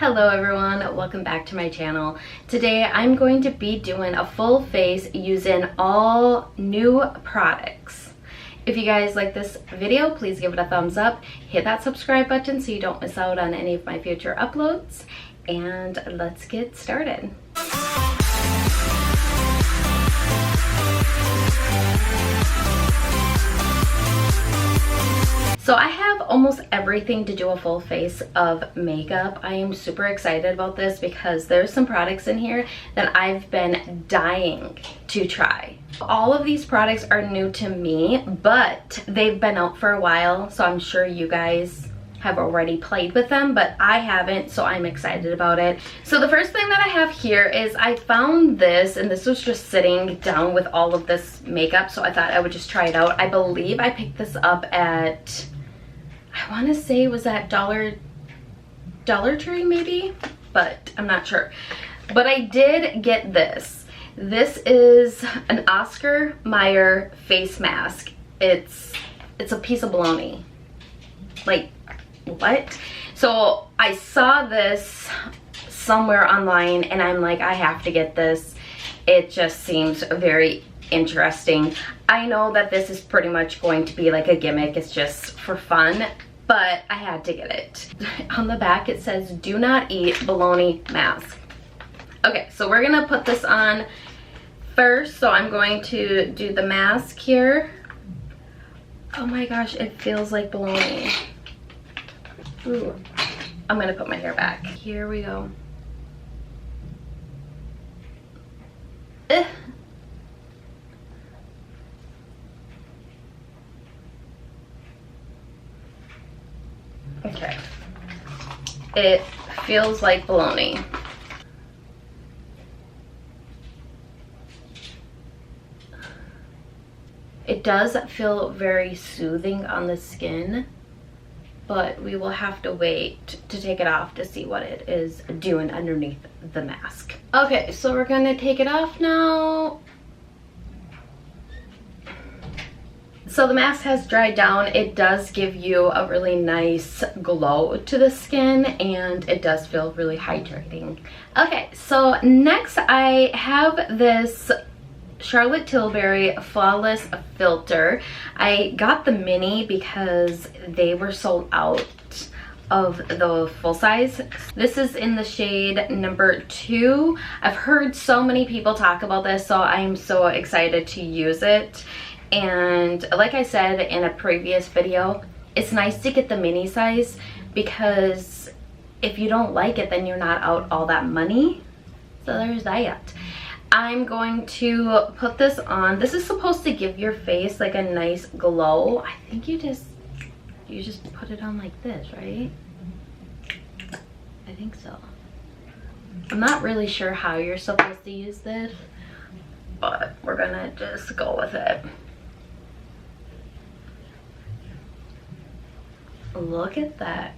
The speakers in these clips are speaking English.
Hello everyone, welcome back to my channel. Today I'm going to be doing a full face using all new products. If you guys like this video, please give it a thumbs up, hit that subscribe button so you don't miss out on any of my future uploads, and let's get started. So I have almost everything to do a full face of makeup. I am super excited about this because there's some products in here that I've been dying to try. All of these products are new to me, but they've been out for a while, so I'm sure you guys have already played with them, but I haven't, so I'm excited about it. So the first thing that I have here is I found this, and this was just sitting down with all of this makeup, so I thought I would just try it out. I believe I picked this up at, I want to say it was at Dollar Tree maybe, but I'm not sure. But I did get this. This is an Oscar Mayer face mask. It's a piece of baloney. Like, what? So I saw this somewhere online and I'm like, I have to get this. It just seems very interesting. I know that this is pretty much going to be like a gimmick, it's just for fun, but I had to get it. On the back it says, do not eat baloney mask. Okay, so we're gonna put this on first. So I'm going to do the mask here. Oh my gosh, it feels like baloney. Ooh, I'm gonna put my hair back. Here we go. Ugh. Okay. It feels like baloney. It does feel very soothing on the skin, but we will have to wait to take it off to see what it is doing underneath the mask. Okay, so we're gonna take it off now. So the mask has dried down. It does give you a really nice glow to the skin, and it does feel really hydrating. Okay, so next I have this Charlotte Tilbury Flawless Filter. I got the mini because they were sold out of the full size. This is in the shade number 2. I've heard so many people talk about this, so I'm so excited to use it. And like I said in a previous video, it's nice to get the mini size because if you don't like it, then you're not out all that money. So there's that. I'm going to put this on. This is supposed to give your face like a nice glow. I think you just put it on like this, right? I think so. I'm not really sure how you're supposed to use this, but we're gonna just go with it. Look at that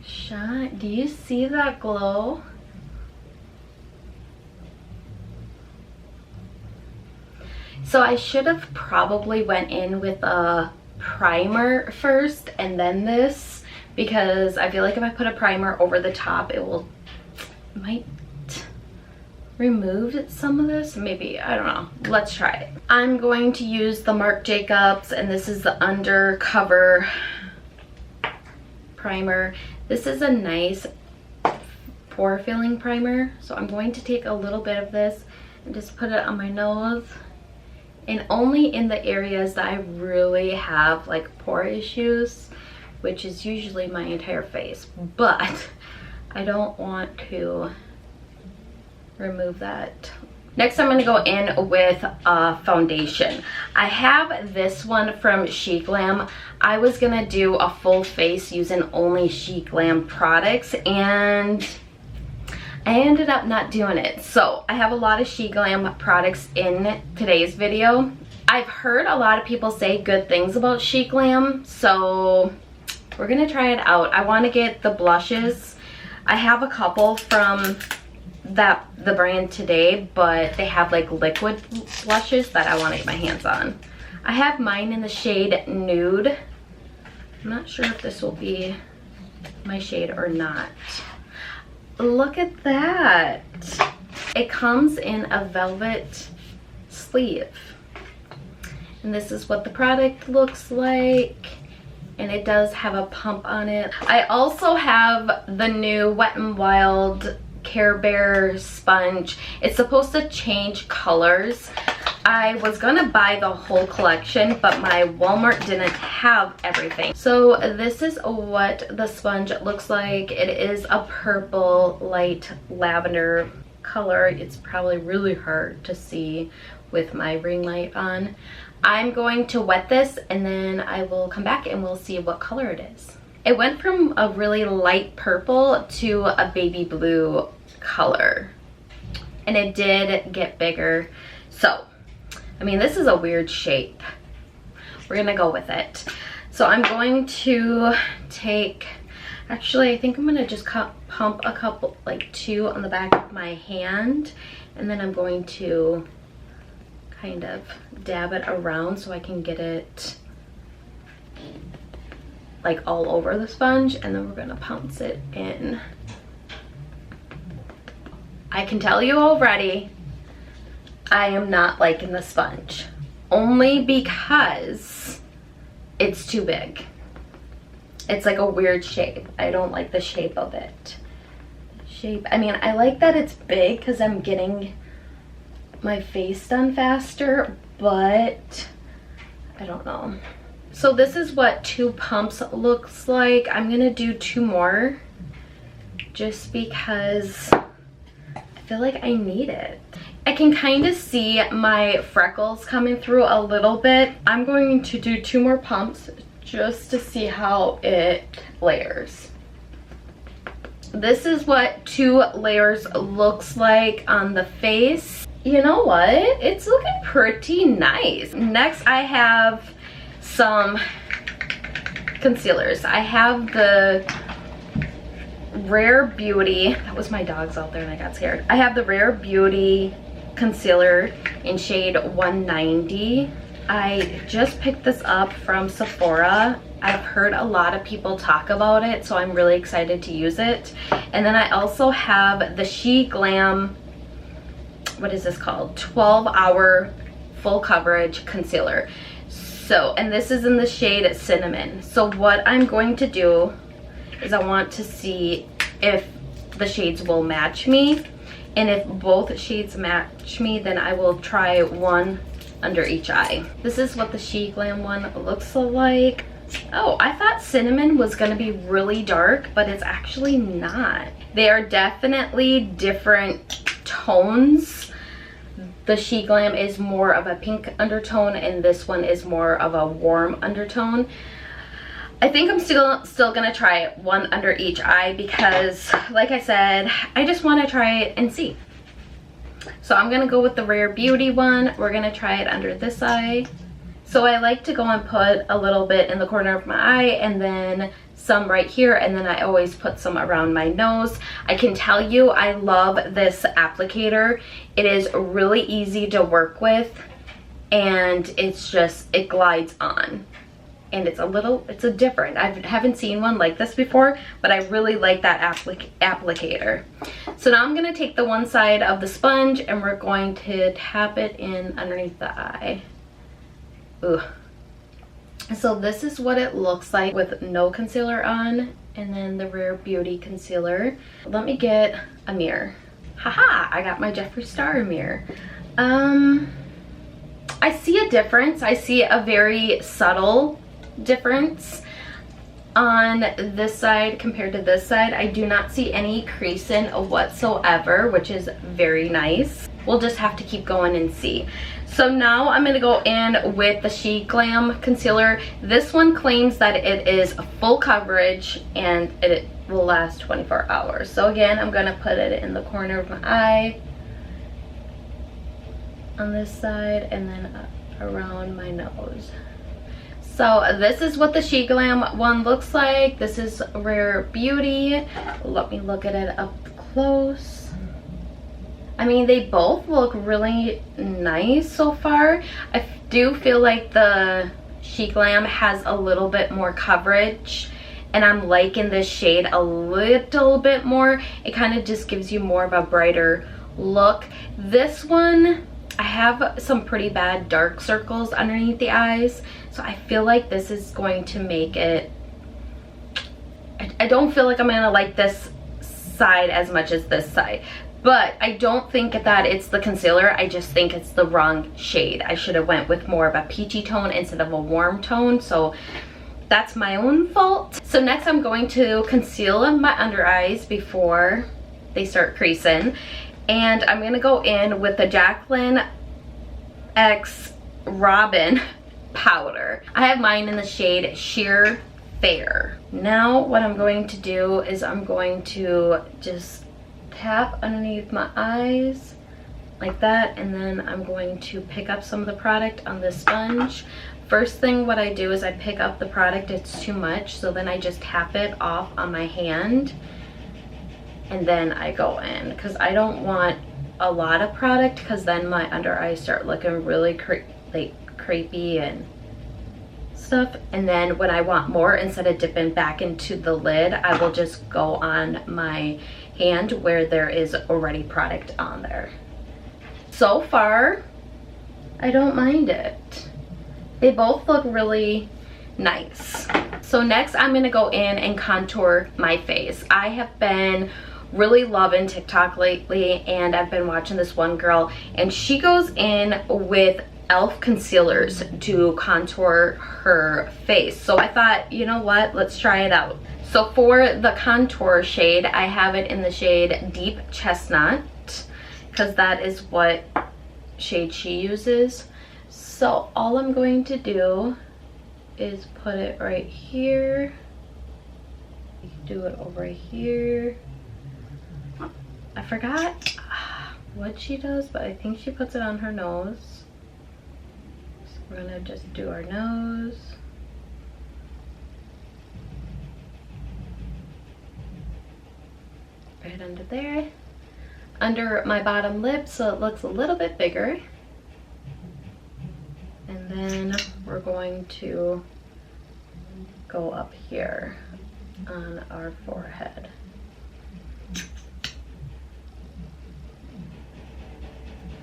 shine. Do you see that glow? So I should have probably went in with a primer first and then this, because I feel like if I put a primer over the top, it might remove some of this. Maybe, I don't know. Let's try it. I'm going to use the Marc Jacobs, and this is the Undercover primer. This is a nice pore filling primer, so I'm going to take a little bit of this and just put it on my nose, and only in the areas that I really have like pore issues, which is usually my entire face, but I don't want to remove that. Next I'm going to go in with a foundation. I have this one from She Glam. I was going to do a full face using only She Glam products, and I ended up not doing it. So I have a lot of She Glam products in today's video. I've heard a lot of people say good things about She Glam, so we're going to try it out. I want to get the blushes. I have a couple from the brand today, but they have like liquid blushes that I want to get my hands on. I have mine in the shade Nude. I'm not sure if this will be my shade or not. Look at that. It comes in a velvet sleeve. And this is what the product looks like. And it does have a pump on it. I also have the new Wet n Wild Care Bear sponge. It's supposed to change colors. I was gonna buy the whole collection, but my Walmart didn't have everything. So this is what the sponge looks like. It is a purple, light lavender color. It's probably really hard to see with my ring light on. I'm going to wet this and then I will come back and we'll see what color it is. It went from a really light purple to a baby blue color. And it did get bigger. So, I mean, this is a weird shape. We're gonna go with it. So I'm going to take, actually I think I'm gonna just pump a couple, like 2 on the back of my hand. And then I'm going to kind of dab it around so I can get it like all over the sponge, and then we're gonna pounce it in. I can tell you already, I am not liking the sponge, only because it's too big. It's like a weird shape. I don't like the shape of it. I mean, I like that it's big because I'm getting my face done faster, but I don't know. So this is what 2 pumps looks like. I'm gonna do 2 more just because I feel like I need it. I can kind of see my freckles coming through a little bit. I'm going to do 2 more pumps just to see how it layers. This is what 2 layers looks like on the face. You know what? It's looking pretty nice. Next, I have some concealers. I have the Rare Beauty. That was my dogs out there and I got scared. I have the Rare Beauty concealer in shade 190. I just picked this up from Sephora. I've heard a lot of people talk about it, so I'm really excited to use it. And then I also have the She Glam, what is this called? 12-hour full coverage concealer. So, and this is in the shade Cinnamon. So what I'm going to do is I want to see if the shades will match me. And if both shades match me, then I will try one under each eye. This is what the She Glam one looks like. Oh, I thought Cinnamon was gonna be really dark, but it's actually not. They are definitely different tones. The She Glam is more of a pink undertone and this one is more of a warm undertone. I think I'm still gonna try one under each eye because, like I said, I just want to try it and see. So I'm gonna go with the Rare Beauty one. We're gonna try it under this eye. So I like to go and put a little bit in the corner of my eye and then some right here, and then I always put some around my nose. I can tell you I love this applicator. It is really easy to work with and it's just, it glides on. And it's a different, I haven't seen one like this before, but I really like that applicator. So now I'm gonna take the one side of the sponge and we're going to tap it in underneath the eye. Ooh. So this is what it looks like with no concealer on, and then the Rare Beauty concealer. Let me get a mirror. Haha, I got my Jeffree Star mirror. I see a difference. I see a very subtle difference on this side compared to this side. I do not see any creasing whatsoever, which is very nice. We'll just have to keep going and see. So now I'm going to go in with the She Glam concealer. This one claims that it is full coverage and it will last 24 hours. So again, I'm going to put it in the corner of my eye on this side and then around my nose. So this is what the She Glam one looks like. This is Rare Beauty. Let me look at it up close. I mean, they both look really nice so far. I do feel like the She Glam has a little bit more coverage and I'm liking this shade a little bit more. It kind of just gives you more of a brighter look. This one, I have some pretty bad dark circles underneath the eyes, so I feel like this is going to make it, I don't feel like I'm gonna like this side as much as this side, but I don't think that it's the concealer. I just think it's the wrong shade. I should have went with more of a peachy tone instead of a warm tone, so that's my own fault. So next I'm going to conceal my under eyes before they start creasing, and I'm gonna go in with the Jaclyn X Robin powder. I have mine in the shade Sheer Fair. Now what I'm going to do is I'm going to just tap underneath my eyes like that, and then I'm going to pick up some of the product on this sponge. First thing what I do is I pick up the product, it's too much, so then I just tap it off on my hand and then I go in, because I don't want a lot of product, because then my under eyes start looking really creepy and stuff. And then when I want more, instead of dipping back into the lid, I will just go on my hand where there is already product on there. So far, I don't mind it. They both look really nice. So next I'm gonna go in and contour my face. I have been really loving TikTok lately, and I've been watching this one girl, and she goes in with e.l.f. concealers to contour her face. So I thought, you know what, let's try it out. So for the contour shade, I have it in the shade Deep Chestnut, because that is what shade she uses. So all I'm going to do is put it right here. You can do it over here. I forgot what she does, but I think she puts it on her nose. So we're gonna just do our nose. Right under there. Under my bottom lip, so it looks a little bit bigger. And then we're going to go up here on our forehead.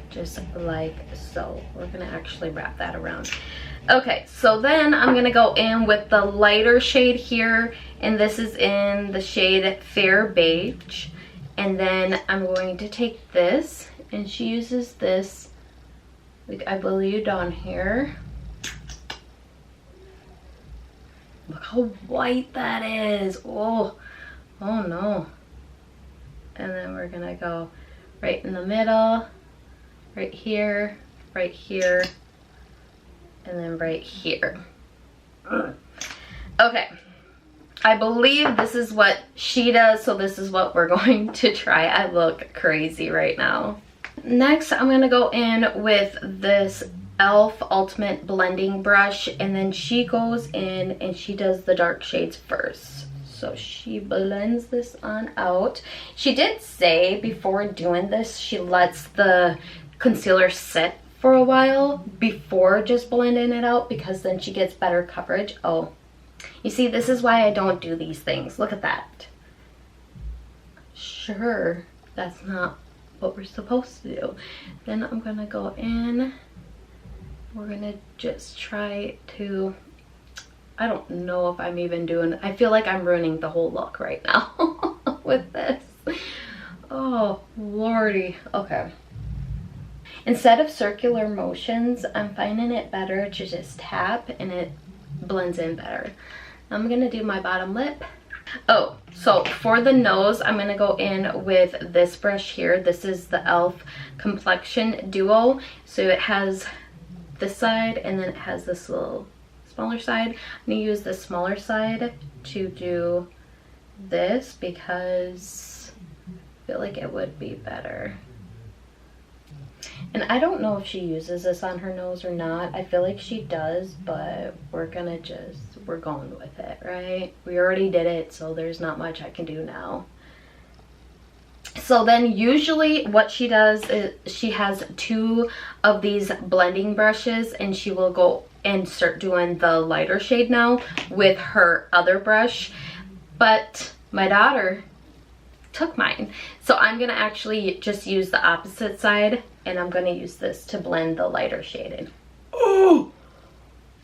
Just like so. We're gonna actually wrap that around. Okay, so then I'm gonna go in with the lighter shade here, and this is in the shade Fair Beige. And then I'm going to take this, and she uses this, like, I believe down here. Look how white that is. Oh no. And then we're gonna go right in the middle, right here, and then right here. Okay, I believe this is what she does, so this is what we're going to try. I look crazy right now. Next, I'm gonna go in with this e.l.f. Ultimate Blending Brush, and then she goes in and she does the dark shades first. So she blends this on out. She did say before doing this, she lets the concealer sit for a while before just blending it out, because then she gets better coverage. Oh, you see, this is why I don't do these things. Look at that. Sure, that's not what we're supposed to do. Then I'm gonna go in. We're gonna just try to, I don't know if I'm even doing, I feel like I'm ruining the whole look right now with this. Oh, lordy. Okay. Instead of circular motions, I'm finding it better to just tap, and it blends in better. I'm gonna do my bottom lip. Oh, so for the nose, I'm gonna go in with this brush here. This is the e.l.f. Complexion Duo. So it has this side, and then it has this little smaller side. I'm gonna use the smaller side to do this, because I feel like it would be better. And I don't know if she uses this on her nose or not. I feel like she does, but we're going with it, right? We already did it, so there's not much I can do now. So then usually what she does is she has two of these blending brushes, and she will go and start doing the lighter shade now with her other brush. but my daughter took mine. So I'm gonna actually just use the opposite side, and I'm gonna use this to blend the lighter shade in. Oh!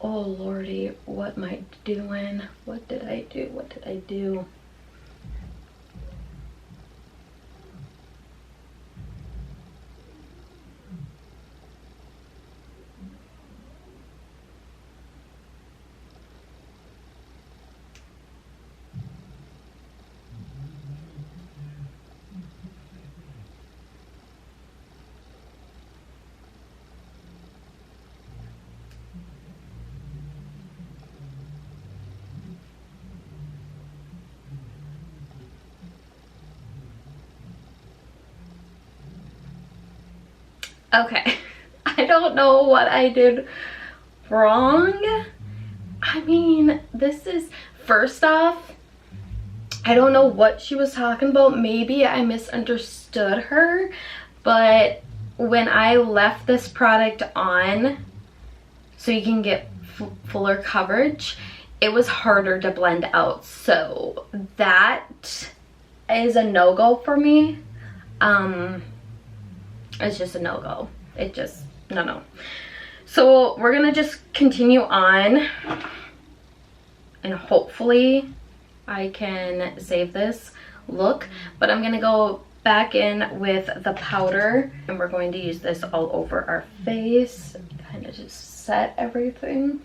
Oh lordy, what am I doing? What did I do? What did I do? Okay, I don't know what I did wrong. I mean, this is, first off, I don't know what she was talking about. Maybe I misunderstood her, but when I left this product on so you can get fuller coverage, it was harder to blend out. So that is a no-go for me. It's just a no-go. It just, no. So we're gonna just continue on, and hopefully I can save this look, but I'm gonna go back in with the powder, and we're going to use this all over our face, kind of just set everything.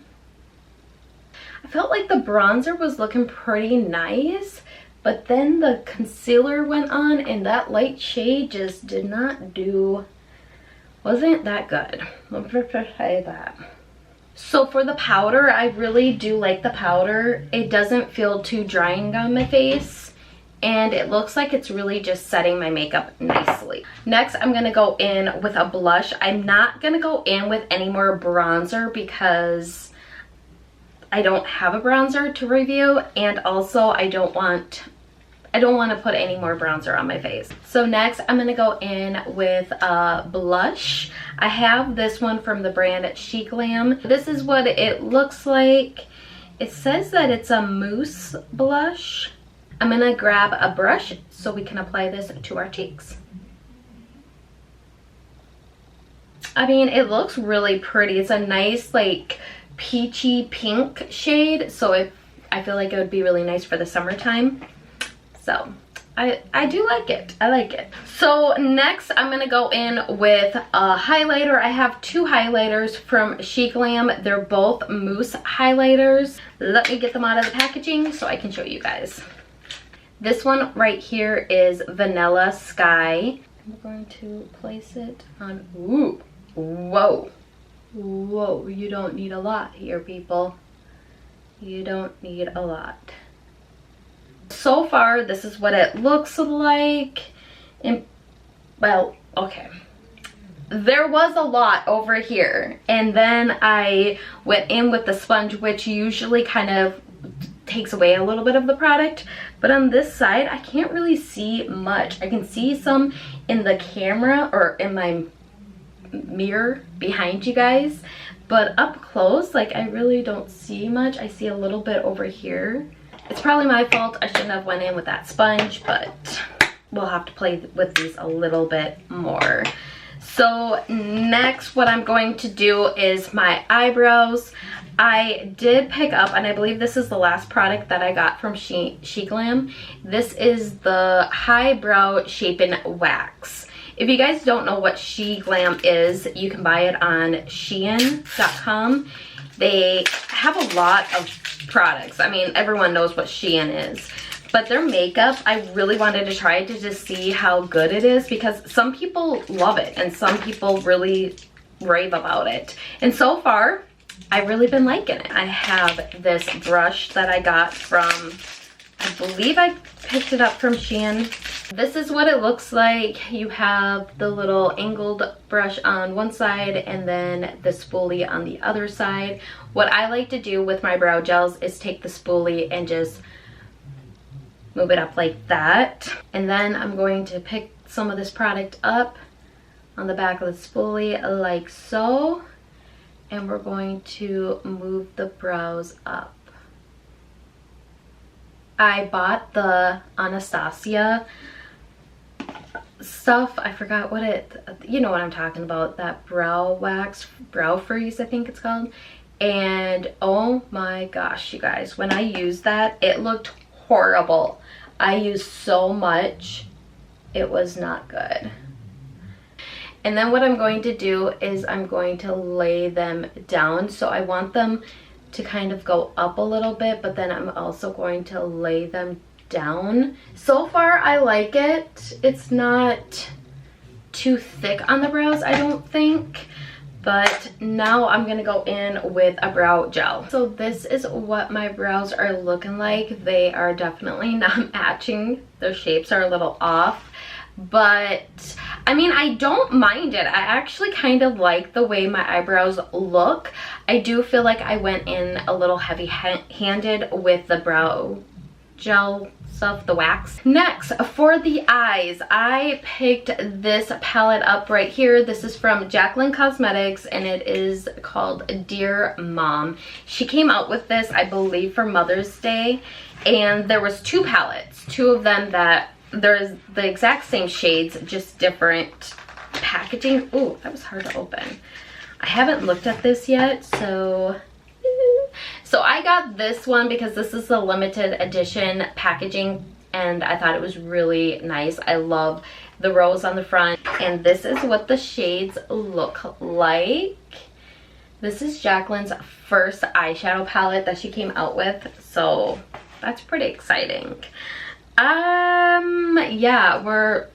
I felt like the bronzer was looking pretty nice, but then the concealer went on and that light shade just did not do, wasn't that good. Let me just say that. So for the powder, I really do like the powder. It doesn't feel too drying on my face, and it looks like it's really just setting my makeup nicely. Next, I'm gonna go in with a blush. I'm not gonna go in with any more bronzer because I don't have a bronzer to review, and also I don't want to put any more bronzer on my face. So next I'm gonna go in with a blush. I have this one from the brand Chic Glam. This is what it looks like. It says that it's a mousse blush. I'm gonna grab a brush so we can apply this to our cheeks. I mean, it looks really pretty. It's a nice like peachy pink shade, so I feel like it would be really nice for the summertime. So I do like it. I like it. So next I'm gonna go in with a highlighter. I have two highlighters from Chic Glam. They're both mousse highlighters. Let me get them out of the packaging so I can show you guys. This one right here is Vanilla Sky. I'm going to place it on. Ooh, whoa, whoa! You don't need a lot here, people. You don't need a lot. So far, this is what it looks like. And, well, okay. There was a lot over here, and then I went in with the sponge, which usually kind of takes away a little bit of the product, but on this side I can't really see much. I can see some in the camera or in my mirror behind you guys, but up close, like, I really don't see much. I see a little bit over here. It's probably my fault. I shouldn't have went in with that sponge, but we'll have to play with these a little bit more. So next, what I'm going to do is my eyebrows. I did pick up, and I believe this is the last product that I got from Chic Glam. This is the Highbrow Shapen Wax. If you guys don't know what Chic Glam is, you can buy it on Shein.com. They have a lot of products. I mean, everyone knows what Shein is. But their makeup, I really wanted to try to just see how good it is, because some people love it and some people really rave about it. And so far, I've really been liking it. I have this brush that I got from, I believe I picked it up from Shein. This is what it looks like. You have the little angled brush on one side and then the spoolie on the other side. What I like to do with my brow gels is take the spoolie and just move it up like that. And then I'm going to pick some of this product up on the back of the spoolie like so. And we're going to move the brows up. I bought the Anastasia stuff. I forgot what you know what I'm talking about, that brow wax, brow freeze I think it's called. And oh my gosh, you guys, when I used that, it looked horrible. I used so much, it was not good. And then what I'm going to do is I'm going to lay them down. So I want them to kind of go up a little bit, but then I'm also going to lay them down. So far I like it. It's not too thick on the brows, I don't think. But now I'm gonna go in with a brow gel. So this is what my brows are looking like. They are definitely not matching. Their shapes are a little off. But I mean, I don't mind it. I actually kind of like the way my eyebrows look. I do feel like I went in a little heavy-handed with the brow gel stuff, the wax. Next, for the eyes, I picked this palette up right here. This is from Jaclyn Cosmetics and it is called Dear Mom. She came out with this, I believe, for Mother's Day, and there was two palettes, two of them that there's the exact same shades, just different packaging. Ooh, that was hard to open. I haven't looked at this yet, so I got this one because this is the limited edition packaging and I thought it was really nice. I love the rose on the front, and this is what the shades look like. This is Jaclyn's first eyeshadow palette that she came out with, so that's pretty exciting. Yeah, we're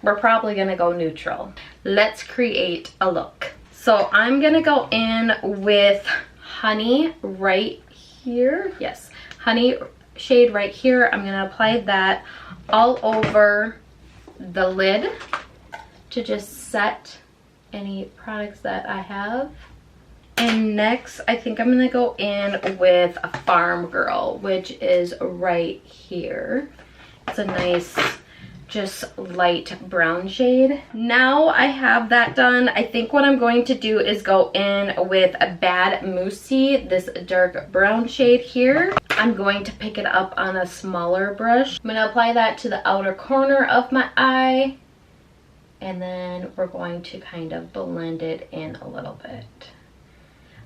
probably gonna go neutral. Let's create a look. So I'm gonna go in with Honey right here. Yes, Honey shade right here. I'm gonna apply that all over the lid to just set any products that I have. And next, I think I'm gonna go in with a Farm Girl, which is right here. It's a nice, just light brown shade. Now I have that done, I think what I'm going to do is go in with a Bad Moosey, this dark brown shade here. I'm going to pick it up on a smaller brush. I'm gonna apply that to the outer corner of my eye, and then we're going to kind of blend it in a little bit.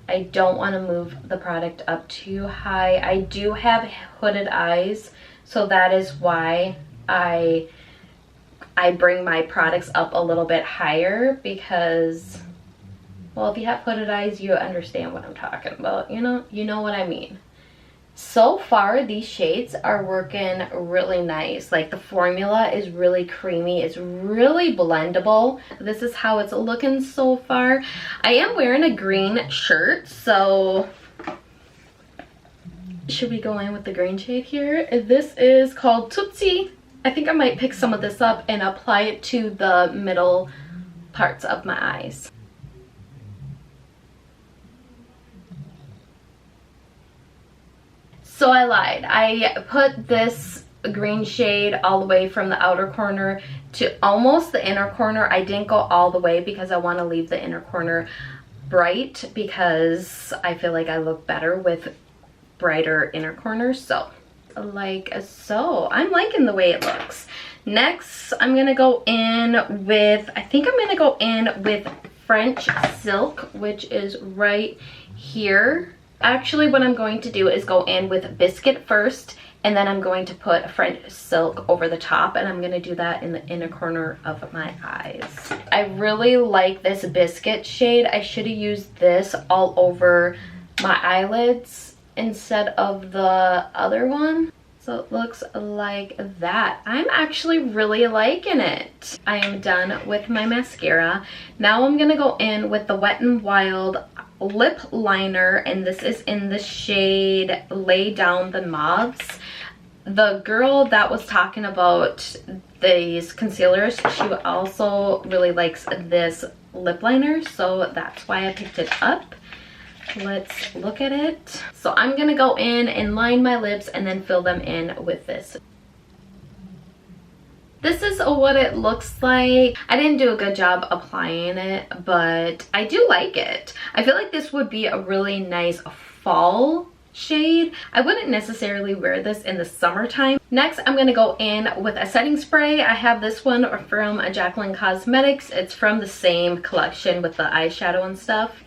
I don't want to move the product up too high. I do have hooded eyes, so that is why I bring my products up a little bit higher, because, well, if you have hooded eyes, you understand what I'm talking about. You know what I mean. So far, these shades are working really nice. Like, the formula is really creamy. It's really blendable. This is how it's looking so far. I am wearing a green shirt, so should we go in with the green shade here? This is called Tootsie. I think I might pick some of this up and apply it to the middle parts of my eyes. So I lied. I put this green shade all the way from the outer corner to almost the inner corner. I didn't go all the way because I want to leave the inner corner bright, because I feel like I look better with brighter inner corners. So like so, I'm liking the way it looks. Next, I'm gonna go in with, I think I'm gonna go in with French Silk, which is right here. Actually, what I'm going to do is go in with Biscuit first, and then I'm going to put French Silk over the top, and I'm going to do that in the inner corner of my eyes. I really like this Biscuit shade. I should have used this all over my eyelids instead of the other one. So it looks like that. I'm actually really liking it. I am done with my mascara. Now I'm going to go in with the Wet n Wild lip liner, and this is in the shade Lay Down the Moths. The girl that was talking about these concealers, she also really likes this lip liner, so that's why I picked it up. Let's look at it. So I'm gonna go in and line my lips and then fill them in with this. This is what it looks like. I didn't do a good job applying it, but I do like it. I feel like this would be a really nice fall shade. I wouldn't necessarily wear this in the summertime. Next, I'm gonna go in with a setting spray. I have this one from Jaclyn Cosmetics. It's from the same collection with the eyeshadow and stuff.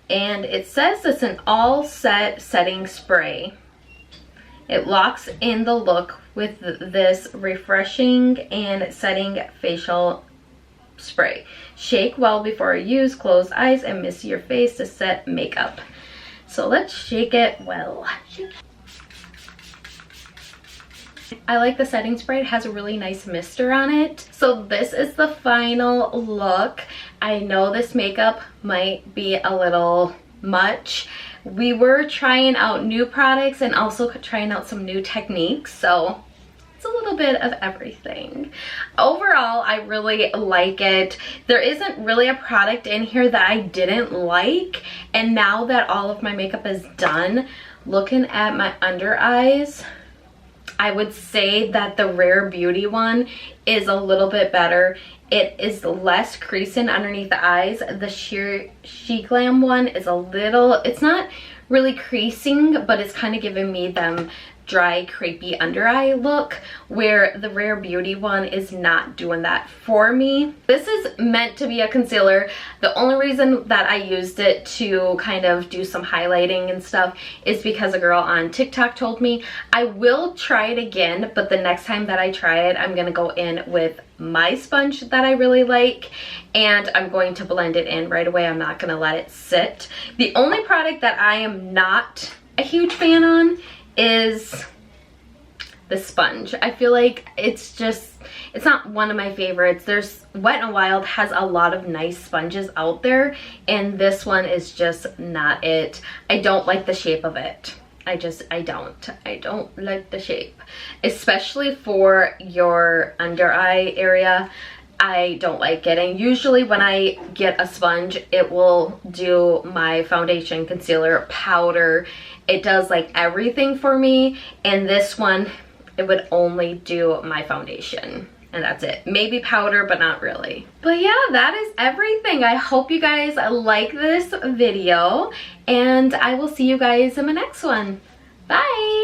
And it says it's an all set setting spray. It locks in the look with this refreshing and setting facial spray. Shake well before use, close eyes and mist your face to set makeup. So let's shake it well. I like the setting spray. It has a really nice mister on it. So this is the final look. I know this makeup might be a little much. We were trying out new products and also trying out some new techniques, so it's a little bit of everything. Overall, I really like it. There isn't really a product in here that I didn't like, and now that all of my makeup is done, looking at my under eyes, I would say that the Rare Beauty one is a little bit better. It is less creasing underneath the eyes. The She Glam one is a little, it's not really creasing, but it's kind of giving me them dry, crepey under eye look, where the Rare Beauty one is not doing that for me. This is meant to be a concealer. The only reason that I used it to kind of do some highlighting and stuff is because a girl on TikTok told me. I will try it again, but the next time that I try it, I'm gonna go in with my sponge that I really like, and I'm going to blend it in right away. I'm not gonna let it sit. The only product that I am not a huge fan on is the sponge. I feel like it's not one of my favorites. There's Wet n Wild has a lot of nice sponges out there, and this one is just not it. I don't like the shape of it. I don't like the shape, especially for your under eye area. I don't like it, and usually when I get a sponge, it will do my foundation, concealer, powder. It does like everything for me, and this one, it would only do my foundation, and that's it. Maybe powder, but not really. But yeah, that is everything. I hope you guys like this video, and I will see you guys in my next one. Bye!